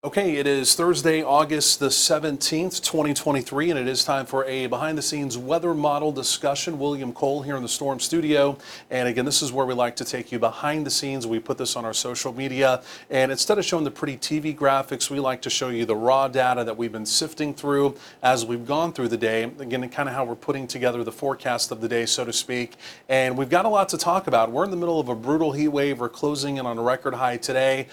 Okay, it is Thursday, August the 17th, 2023, and it is time for a behind-the-scenes weather model discussion. William Cole here in the Storm Studio. And again, this is where we like to take you behind the scenes. We put this on our social media, and instead of showing the pretty TV graphics, we like to show you the raw data that we've been sifting through as we've gone through the day. Again, kind of how we're putting together the forecast of the day, so to speak. And we've got a lot to talk about. We're in the middle of a brutal heat wave. We're closing in on a record high today.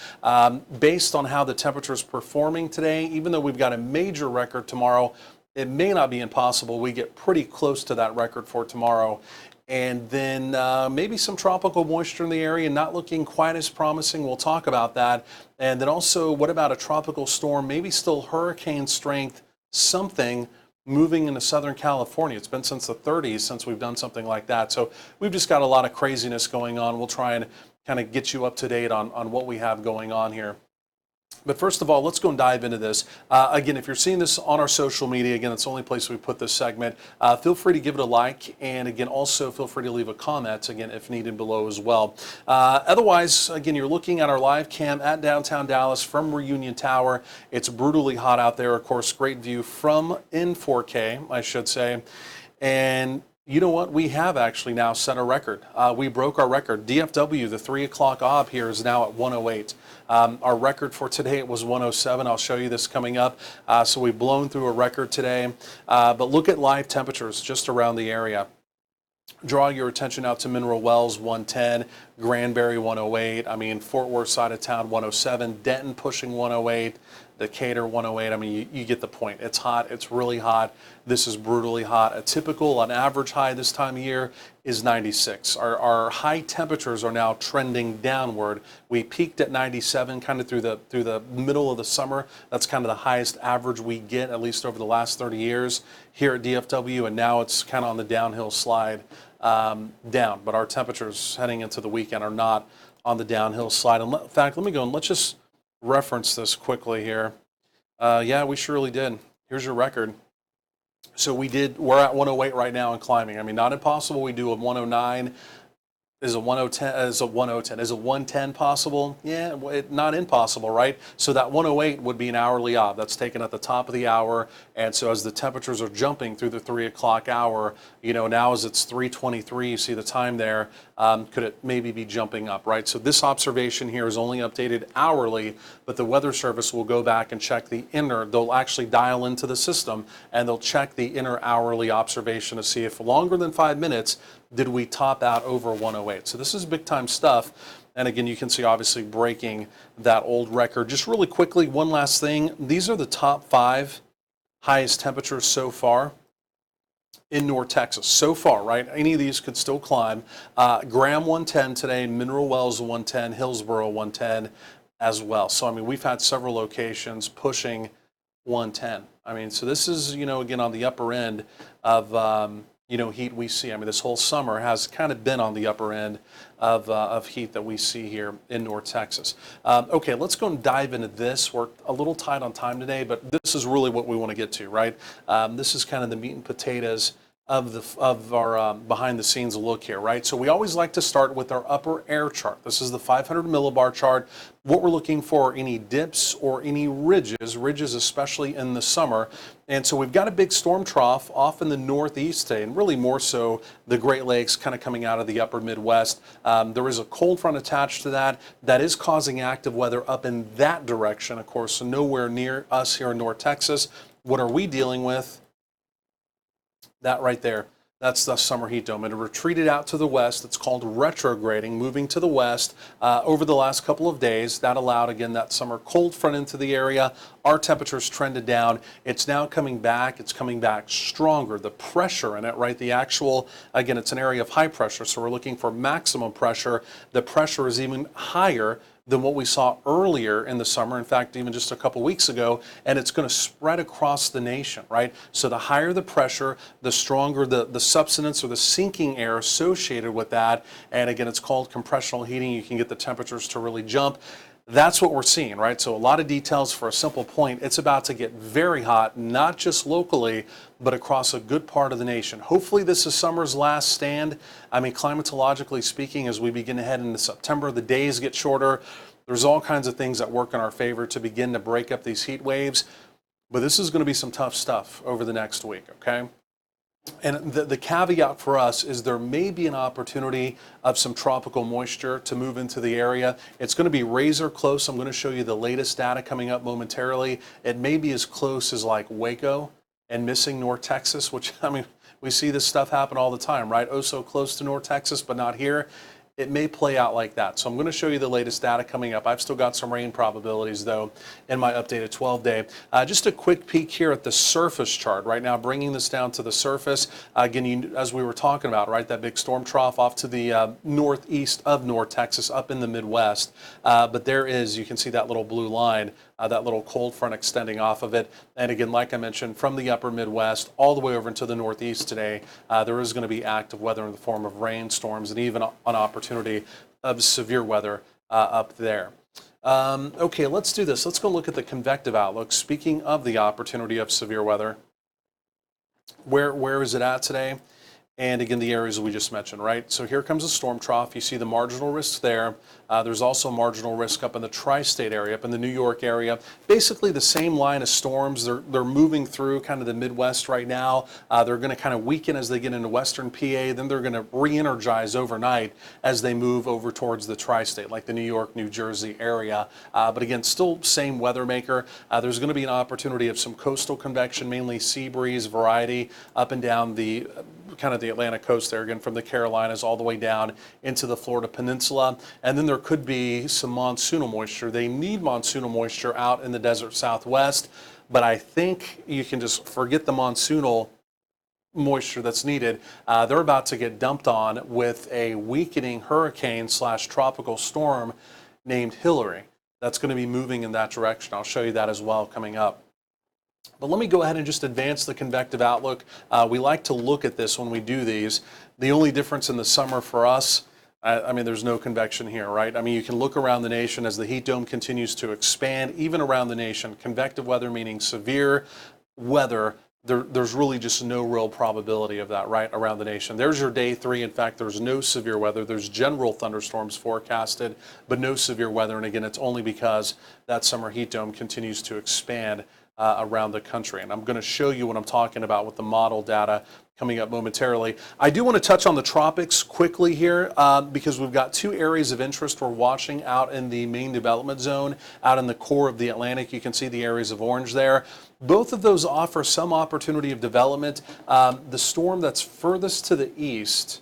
Based on how the temperatures performing today, even though we've got a major record tomorrow, it may not be impossible we get pretty close to that record for tomorrow. And then maybe some tropical moisture in the area, not looking quite as promising. We'll talk about that. And then also, what about a tropical storm, maybe still hurricane strength, something moving into Southern California. It's been since the 30s since we've done something like that. So we've just got a lot of craziness going on. We'll try and kind of get you up to date on what we have going on here. But first of all, let's go and dive into this. Again, if you're seeing this on our social media, again, it's the only place we put this segment. Feel free to give it a like, and again, also feel free to leave a comment, again, if needed below as well. Otherwise, again, you're looking at our live cam at downtown Dallas from Reunion Tower. It's brutally hot out there. Of course, great view from in 4K, I should say. And you know what? We have actually now set a record. We broke our record. DFW, the 3 o'clock ob here, is now at 108. Our record for today was 107. I'll show you this coming up. So we've blown through a record today. But look at live temperatures just around the area. Draw your attention out to Mineral Wells, 110, Granbury, 108. I mean, Fort Worth side of town, 107. Denton pushing 108. Decatur, 108. I mean, you get the point. It's hot. It's really hot. This is brutally hot. A typical, an average high this time of year is 96. Our high temperatures are now trending downward. We peaked at 97 kind of through the middle of the summer. That's kind of the highest average we get, at least over the last 30 years here at DFW, and now it's kind of on the downhill slide down. But our temperatures heading into the weekend are not on the downhill slide. In fact, let me go and let's just reference this quickly here. Yeah, we surely did. Here's your record. So we're at 108 right now and climbing. I mean, not impossible. We do a 109. Is a 110 possible? Yeah, not impossible, right? So that 108 would be an hourly ob. That's taken at the top of the hour. And so as the temperatures are jumping through the 3 o'clock hour, you know, now as it's 3:23, you see the time there, could it maybe be jumping up, right? So this observation here is only updated hourly, but the Weather Service will go back and check the inner, they'll actually dial into the system and they'll check the inner hourly observation to see if longer than 5 minutes did we top out over 108. So this is big time stuff. And again, you can see obviously breaking that old record. Just really quickly, one last thing. These are the top 5 highest temperatures so far in North Texas. So far, right? Any of these could still climb. Graham 110 today, Mineral Wells 110, Hillsboro 110 as well. So, I mean, we've had several locations pushing 110. I mean, so this is, you know, again, on the upper end of, you know, heat we see. I mean, this whole summer has kind of been on the upper end of heat that we see here in North Texas. Okay, let's go and dive into this. We're a little tight on time today, but this is really what we want to get to, right? This is kind of the meat and potatoes of our behind the scenes look here, right? So we always like to start with our upper air chart. This is the 500 millibar chart. What we're looking for are any dips or any ridges especially in the summer. And so we've got a big storm trough off in the northeast today, and really more so the Great Lakes kind of coming out of the upper Midwest. There is a cold front attached to that is causing active weather up in that direction, of course, so nowhere near us here in North Texas. What are we dealing with? That right there, that's the summer heat dome. It retreated out to the west. It's called retrograding, moving to the west over the last couple of days. That allowed, again, that summer cold front into the area. Our temperatures trended down. It's now coming back. It's coming back stronger. The pressure in it, right, the actual, again, it's an area of high pressure, so we're looking for maximum pressure. The pressure is even higher than what we saw earlier in the summer, in fact, even just a couple weeks ago, and it's going to spread across the nation, right? So the higher the pressure, the stronger the subsidence or the sinking air associated with that, and again, it's called compressional heating. You can get the temperatures to really jump. That's what we're seeing, right? So a lot of details for a simple point. It's about to get very hot, not just locally, but across a good part of the nation. Hopefully this is summer's last stand. I mean, climatologically speaking, as we begin to head into September, the days get shorter. There's all kinds of things that work in our favor to begin to break up these heat waves. But this is going to be some tough stuff over the next week, okay? And the caveat for us is there may be an opportunity of some tropical moisture to move into the area. It's going to be razor close. I'm going to show you the latest data coming up momentarily. It may be as close as like Waco and missing North Texas, which, I mean, we see this stuff happen all the time, right? Oh, so close to North Texas, but not here. It may play out like that. So I'm going to show you the latest data coming up. I've still got some rain probabilities, though, in my updated 12-day. Just a quick peek here at the surface chart right now, bringing this down to the surface. Again, as we were talking about, right, that big storm trough off to the northeast of North Texas, up in the Midwest. But there is, you can see that little blue line, that little cold front extending off of it. And again, like I mentioned, from the upper Midwest all the way over into the Northeast today, there is going to be active weather in the form of rainstorms and even an opportunity of severe weather up there. Okay, let's do this. Let's go look at the convective outlook. Speaking of the opportunity of severe weather, where is it at today? And again, the areas we just mentioned, right? So here comes a storm trough. You see the marginal risk there. There's also marginal risk up in the tri-state area, up in the New York area. Basically the same line of storms. They're moving through kind of the Midwest right now. They're going to kind of weaken as they get into western PA. Then they're going to re-energize overnight as they move over towards the tri-state, like the New York, New Jersey area. But again, still same weather maker. There's going to be an opportunity of some coastal convection, mainly sea breeze variety up and down the kind of the Atlantic coast there, again, from the Carolinas all the way down into the Florida Peninsula. And then there could be some monsoonal moisture. They need monsoonal moisture out in the desert Southwest, but I think you can just forget the monsoonal moisture that's needed. They're about to get dumped on with a weakening hurricane / tropical storm named Hillary. That's going to be moving in that direction. I'll show you that as well coming up. But let me go ahead and just advance the convective outlook. We like to look at this when we do these. The only difference in the summer for us, I mean, there's no convection here, right? I mean, you can look around the nation as the heat dome continues to expand, even around the nation. Convective weather meaning severe weather. There's really just no real probability of that, right, around the nation. There's your day 3. In fact, there's no severe weather. There's general thunderstorms forecasted, but no severe weather. And again, it's only because that summer heat dome continues to expand around the country. And I'm going to show you what I'm talking about with the model data coming up momentarily. I do want to touch on the tropics quickly here because we've got 2 areas of interest we're watching out in the main development zone, out in the core of the Atlantic. You can see the areas of orange there. Both of those offer some opportunity of development. The storm that's furthest to the east,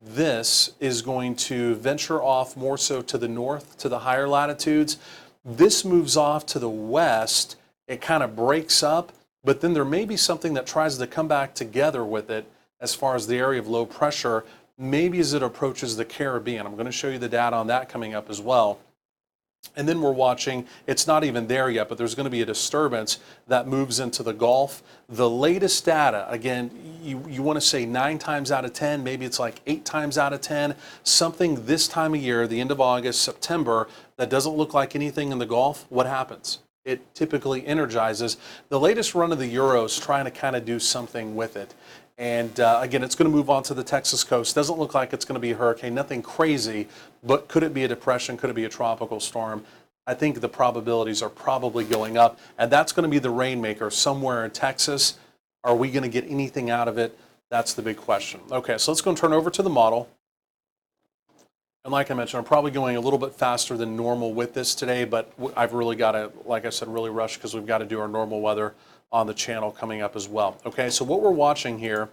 this is going to venture off more so to the north, to the higher latitudes. This moves off to the west. It kind of breaks up, but then there may be something that tries to come back together with it as far as the area of low pressure, maybe as it approaches the Caribbean. I'm going to show you the data on that coming up as well. And then we're watching, it's not even there yet, but there's going to be a disturbance that moves into the Gulf. The latest data, again, you want to say 9 times out of 10, maybe it's like 8 times out of 10, something this time of year, the end of August, September, that doesn't look like anything in the Gulf. What happens? It typically energizes. The latest run of the Euro is trying to kind of do something with it. And again, it's going to move on to the Texas coast. Doesn't look like it's going to be a hurricane, nothing crazy, but could it be a depression? Could it be a tropical storm? I think the probabilities are probably going up, and that's going to be the rainmaker somewhere in Texas. Are we going to get anything out of it? That's the big question. Okay, so let's go and turn over to the model. And like I mentioned, I'm probably going a little bit faster than normal with this today, but I've really got to, like I said, really rush because we've got to do our normal weather on the channel coming up as well. Okay, so what we're watching here,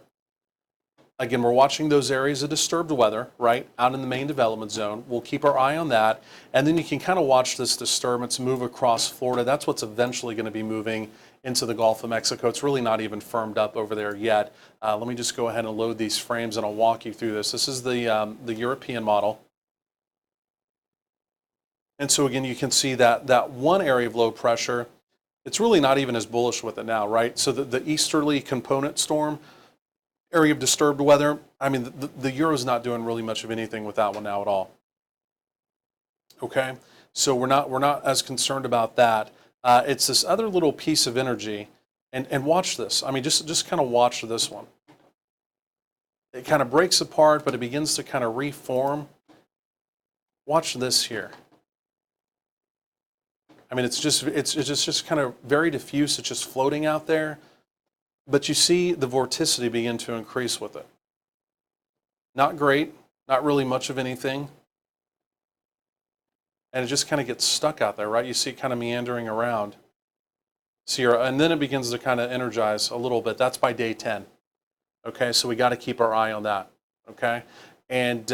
again, we're watching those areas of disturbed weather, right, out in the main development zone. We'll keep our eye on that. And then you can kind of watch this disturbance move across Florida. That's what's eventually going to be moving into the Gulf of Mexico. It's really not even firmed up over there yet. Let me just go ahead and load these frames and I'll walk you through this. This is the European model. And so again, you can see that one area of low pressure, it's really not even as bullish with it now, right? So the easterly component storm, area of disturbed weather, I mean, the Euro's not doing really much of anything with that one now at all. Okay, so we're not as concerned about that. It's this other little piece of energy, and watch this. I mean, just kind of watch this one. It kind of breaks apart, but it begins to kind of reform. Watch this here. I mean, it's just kind of very diffuse. It's just floating out there, but you see the vorticity begin to increase with it. Not great, not really much of anything, and it just kind of gets stuck out there, right? You see it kind of meandering around. And then it begins to kind of energize a little bit. That's by day 10. Okay, so we got to keep our eye on that. Okay, and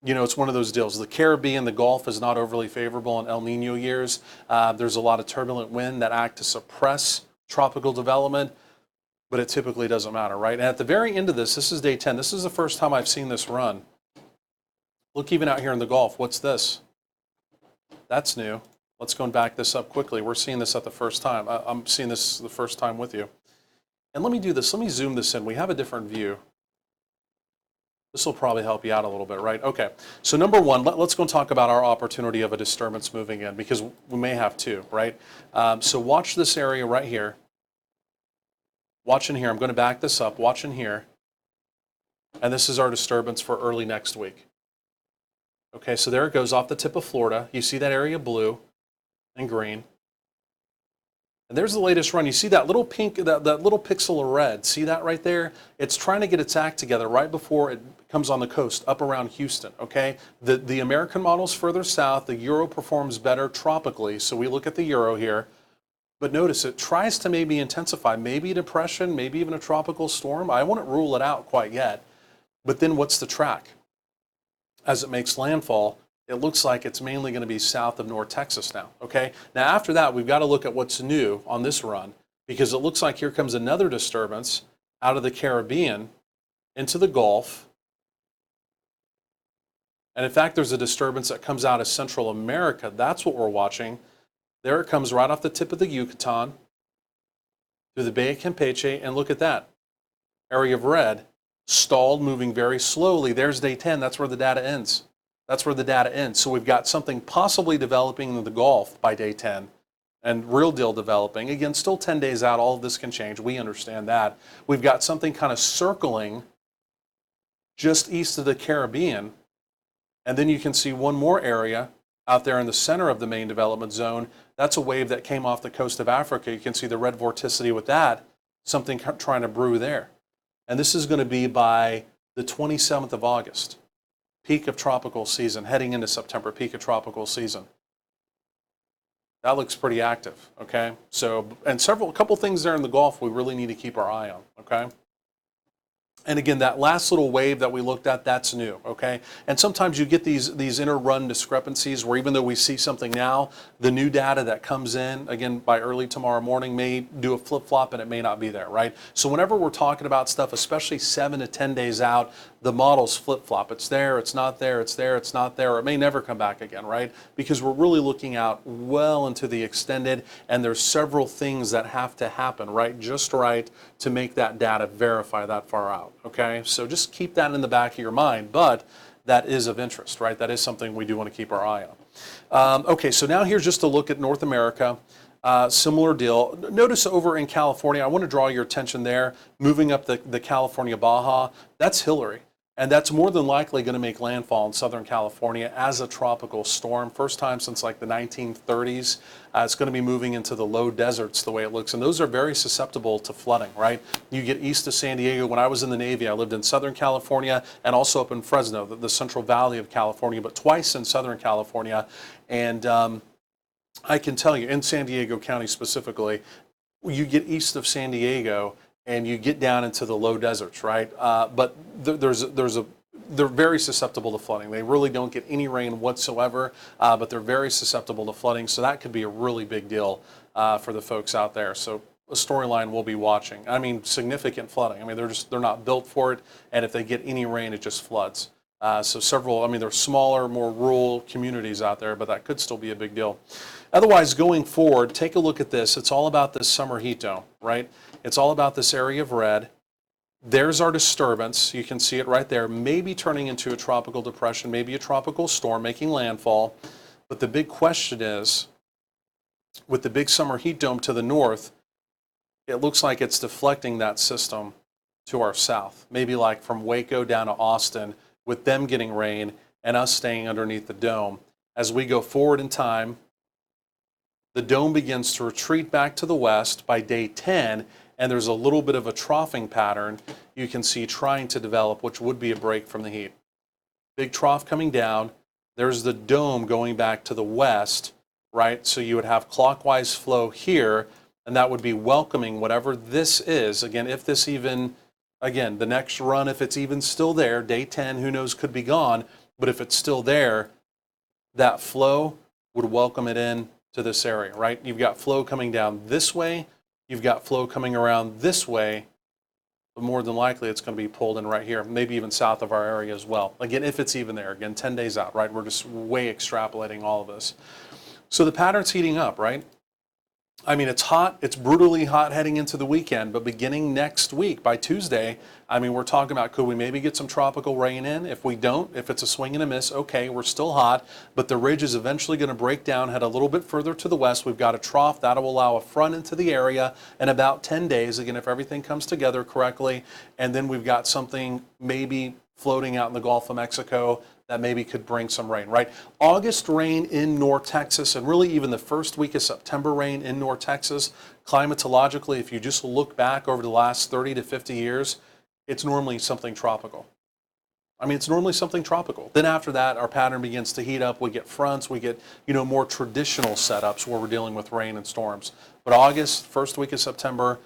it's one of those deals. The Caribbean, the Gulf is not overly favorable in El Nino years. There's a lot of turbulent wind that act to suppress tropical development, but it typically doesn't matter, right? And at the very end of this is day 10. This is the first time I've seen this run. Look, even out here in the Gulf, what's this? That's new. Let's go and back this up quickly. We're seeing this at the first time. I'm seeing this the first time with you. And let me do this. Let me zoom this in. We have a different view. This will probably help you out a little bit, right? Okay. So number one, let's go and talk about our opportunity of a disturbance moving in, because we may have two, right? So watch this area right here. Watch in here. I'm going to back this up. Watch in here. And this is our disturbance for early next week. Okay, so there it goes off the tip of Florida. You see that area blue and green. And there's the latest run. You see that little pink, that little pixel of red. See that right there? It's trying to get its act together right before it comes on the coast, up around Houston, okay? The American model's further south. The Euro performs better tropically, so we look at the Euro here. But notice it tries to maybe intensify, maybe depression, maybe even a tropical storm. I wouldn't rule it out quite yet. But then what's the track? As it makes landfall, it looks like it's mainly going to be south of North Texas now, okay? Now after that, we've got to look at what's new on this run, because it looks like here comes another disturbance out of the Caribbean into the Gulf. And in fact, there's a disturbance that comes out of Central America. That's what we're watching. There it comes right off the tip of the Yucatan through the Bay of Campeche, and look at that. Area of red, stalled, moving very slowly. There's day 10. That's where the data ends. That's where the data ends. So we've got something possibly developing in the Gulf by day 10 and real deal developing. Again, still 10 days out. All of this can change. We understand that. We've got something kind of circling just east of the Caribbean. And then you can see one more area out there in the center of the main development zone. That's a wave that came off the coast of Africa. You can see the red vorticity with that. Something trying to brew there. And this is going to be by the 27th of August, peak of tropical season, heading into September, peak of tropical season. That looks pretty active, okay? So, and a couple things there in the Gulf we really need to keep our eye on, okay? And again, that last little wave that we looked at, that's new, okay? And sometimes you get these inter-run discrepancies where even though we see something now, the new data that comes in, again, by early tomorrow morning may do a flip-flop and it may not be there, right? So whenever we're talking about stuff, especially 7 to 10 days out, the models flip-flop. It's there, it's not there, it's there, it's not there, or it may never come back again, right? Because we're really looking out well into the extended, and there's several things that have to happen, right? Just right to make that data verify that far out, okay? So just keep that in the back of your mind, but that is of interest, right? That is something we do want to keep our eye on. Okay, so now here's just a look at North America. Similar deal. Notice over in California, I want to draw your attention there, moving up the California Baja, that's Hillary. And that's more than likely going to make landfall in Southern California as a tropical storm. First time since like the 1930s. It's going to be moving into the low deserts the way it looks. And those are very susceptible to flooding, right? You get east of San Diego. When I was in the Navy, I lived in Southern California and also up in Fresno, the Central Valley of California, but twice in Southern California. And I can tell you, in San Diego County specifically, you get east of San Diego and you get down into the low deserts, right? But they're very susceptible to flooding. They really don't get any rain whatsoever, but they're very susceptible to flooding. So that could be a really big deal for the folks out there. So a storyline we'll be watching. I mean, significant flooding. I mean, they're not built for it, and if they get any rain, it just floods. So several, I mean, there's smaller, more rural communities out there, but that could still be a big deal. Otherwise, going forward, take a look at this. It's all about this summer heat dome, right? It's all about this area of red. There's our disturbance. You can see it right there, maybe turning into a tropical depression, maybe a tropical storm making landfall. But the big question is, with the big summer heat dome to the north, it looks like it's deflecting that system to our south, maybe like from Waco down to Austin, with them getting rain and us staying underneath the dome. As we go forward in time, The dome begins to retreat back to the west by day 10, and there's a little bit of a troughing pattern you can see trying to develop, which would be a break from the heat. Big trough coming down. There's the dome going back to the west, right? So you would have clockwise flow here, and that would be welcoming whatever this is. Again, if this even, again, the next run, if it's even still there, day 10, who knows, could be gone. But if it's still there, that flow would welcome it in to this area, right? You've got flow coming down this way. You've got flow coming around this way. But more than likely, it's going to be pulled in right here, maybe even south of our area as well. Again, if it's even there. Again, 10 days out, right? We're just way extrapolating all of this. So the pattern's heating up, right? I mean, it's hot. It's brutally hot heading into the weekend, but beginning next week, by Tuesday, I mean, we're talking about, could we maybe get some tropical rain in? If we don't, if it's a swing and a miss, okay, we're still hot, but the ridge is eventually going to break down, head a little bit further to the west. We've got a trough that'll allow a front into the area in about 10 days, again, if everything comes together correctly, and then we've got something maybe floating out in the Gulf of Mexico that maybe could bring some rain, right? August rain in North Texas, and really even the first week of September rain in North Texas, climatologically, if you just look back over the last 30 to 50 years, it's normally something tropical. I mean, it's normally something tropical. Then after that, our pattern begins to heat up. We get fronts, we get, more traditional setups where we're dealing with rain and storms. But August, first week of September,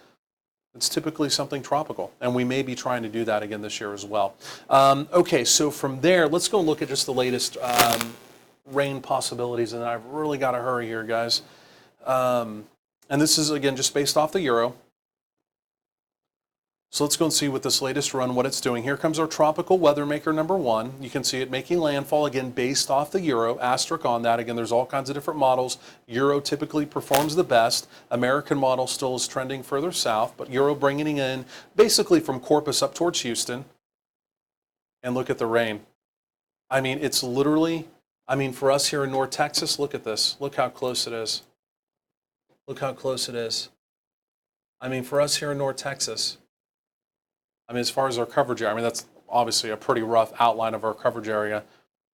it's typically something tropical, and we may be trying to do that again this year as well. Okay, so from there, let's go look at just the latest rain possibilities, and I've really got to hurry here, guys. And this is, again, just based off the Euro. So let's go and see with this latest run what it's doing. Here comes our tropical weather maker number 1. You can see it making landfall, again, based off the Euro, asterisk on that. Again, there's all kinds of different models. Euro typically performs the best. American model still is trending further south, but Euro bringing it in basically from Corpus up towards Houston. And look at the rain. I mean, it's literally, for us here in North Texas, look at this. Look how close it is. Look how close it is. For us here in North Texas, as far as our coverage area, that's obviously a pretty rough outline of our coverage area.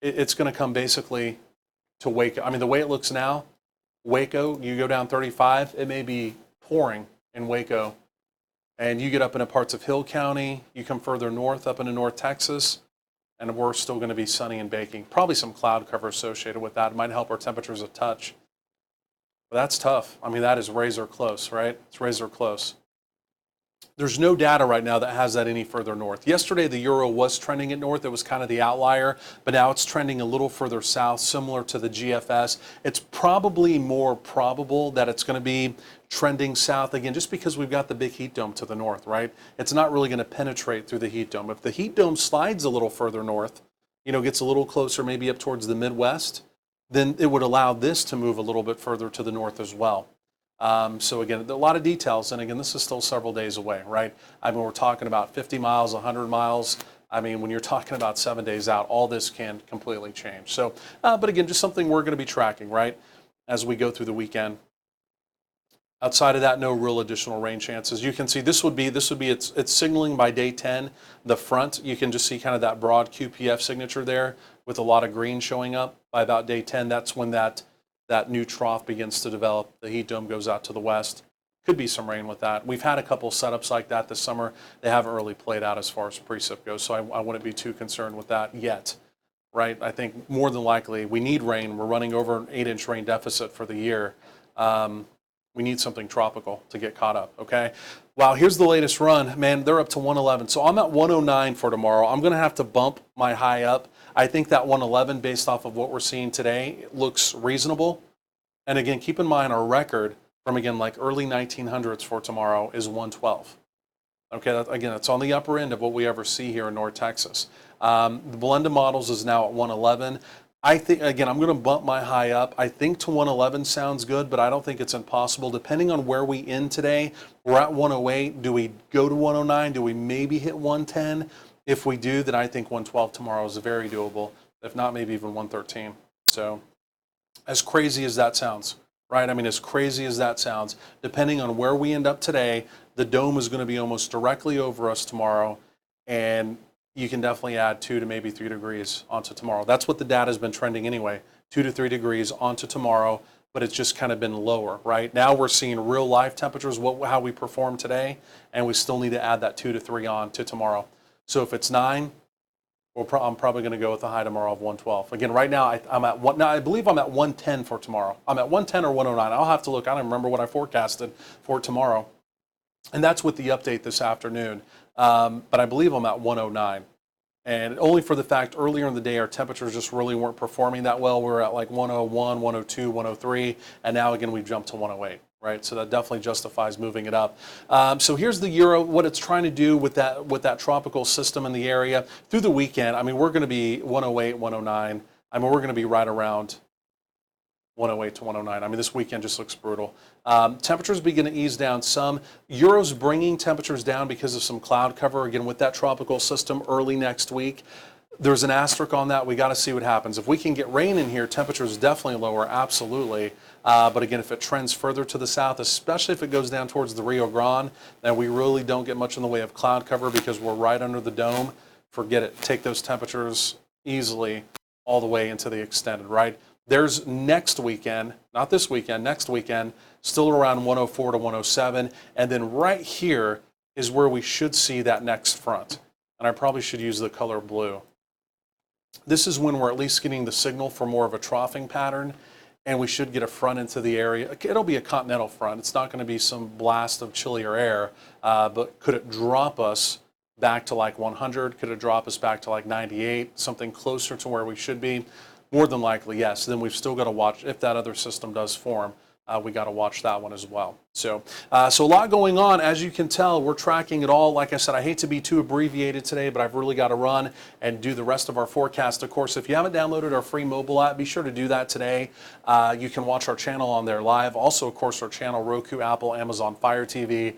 It's going to come basically to Waco. The way it looks now, Waco, you go down 35, it may be pouring in Waco. And you get up into parts of Hill County, you come further north, up into North Texas, and we're still going to be sunny and baking. Probably some cloud cover associated with that. It might help our temperatures a touch. But that's tough. That is razor close, right? It's razor close. There's no data right now that has that any further north. Yesterday, the Euro was trending at north. It was kind of the outlier, but now it's trending a little further south, similar to the GFS. It's probably more probable that it's going to be trending south again, just because we've got the big heat dome to the north, right? It's not really going to penetrate through the heat dome. If the heat dome slides a little further north, gets a little closer, maybe up towards the Midwest, then it would allow this to move a little bit further to the north as well. So again, a lot of details, and again, this is still several days away, right? We're talking about 50 miles, 100 miles. When you're talking about 7 days out, all this can completely change. So, but again, just something we're going to be tracking, right, as we go through the weekend. Outside of that, no real additional rain chances. You can see this would be it's signaling by day 10. The front, you can just see kind of that broad QPF signature there with a lot of green showing up. By about day 10, that's when that new trough begins to develop. The heat dome goes out to the west. Could be some rain with that. We've had a couple setups like that this summer. They haven't really played out as far as precip goes, so I wouldn't be too concerned with that yet, right? I think more than likely we need rain. We're running over an 8-inch rain deficit for the year. We need something tropical to get caught up, okay? Wow, here's the latest run. Man, they're up to 111. So I'm at 109 for tomorrow. I'm going to have to bump my high up. I think that 111, based off of what we're seeing today, looks reasonable. And again, keep in mind our record from, again, like early 1900s for tomorrow is 112. Okay, again, it's on the upper end of what we ever see here in North Texas. The blended models is now at 111. I think, again, I'm going to bump my high up. I think to 111 sounds good, but I don't think it's impossible. Depending on where we end today, we're at 108. Do we go to 109? Do we maybe hit 110? If we do, then I think 112 tomorrow is very doable. If not, maybe even 113. So as crazy as that sounds, right? As crazy as that sounds, depending on where we end up today, the dome is going to be almost directly over us tomorrow, and you can definitely add 2 to maybe 3 degrees onto tomorrow. That's what the data has been trending anyway, 2 to 3 degrees onto tomorrow. but it's just kind of been lower, right? Now we're seeing real life temperatures, how we perform today, and we still need to add that 2 to 3 on to tomorrow. So if it's 9, I'm probably going to go with the high tomorrow of 112. Again, right now I'm at one. Now I believe I'm at 110 for tomorrow. I'm at 110 or 109. I'll have to look. I don't remember what I forecasted for tomorrow, and that's with the update this afternoon. But I believe I'm at 109, and only for the fact earlier in the day our temperatures just really weren't performing that well. We were at like 101, 102, 103, and now again we've jumped to 108. Right, so that definitely justifies moving it up. So here's the euro, what it's trying to do with that tropical system in the area through the weekend. I mean, we're going to be 108, 109. I mean, we're going to be right around 108 to 109. I mean, this weekend just looks brutal. Temperatures begin to ease down some. Euro's bringing temperatures down because of some cloud cover, again, with that tropical system early next week. There's an asterisk on that. We got to see what happens. If we can get rain in here, temperatures definitely lower, absolutely. But again, if it trends further to the south, especially if it goes down towards the Rio Grande, then we really don't get much in the way of cloud cover because we're right under the dome. Forget it. Take those temperatures easily all the way into the extended, right? There's next weekend, not this weekend, next weekend, still around 104 to 107. And then right here is where we should see that next front. And I probably should use the color blue. This is when we're at least getting the signal for more of a troughing pattern, and we should get a front into the area. It'll be a continental front. It's not going to be some blast of chillier air, but could it drop us back to like 100? Could it drop us back to like 98, something closer to where we should be? More than likely, yes. Then we've still got to watch if that other system does form. We got to watch that one as well. So a lot going on. As you can tell, we're tracking it all. Like I said, I hate to be too abbreviated today, but I've really got to run and do the rest of our forecast. Of course, if you haven't downloaded our free mobile app, be sure to do that today. You can watch our channel on there live. Also, of course, our channel, Roku, Apple, Amazon Fire TV,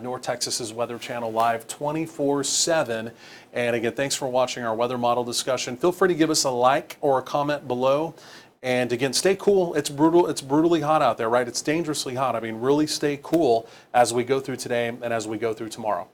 North Texas's Weather Channel live 24/7. And again, thanks for watching our weather model discussion. Feel free to give us a like or a comment below. And again, stay cool. It's brutal. It's brutally hot out there, right? It's dangerously hot. I mean, really stay cool as we go through today and as we go through tomorrow.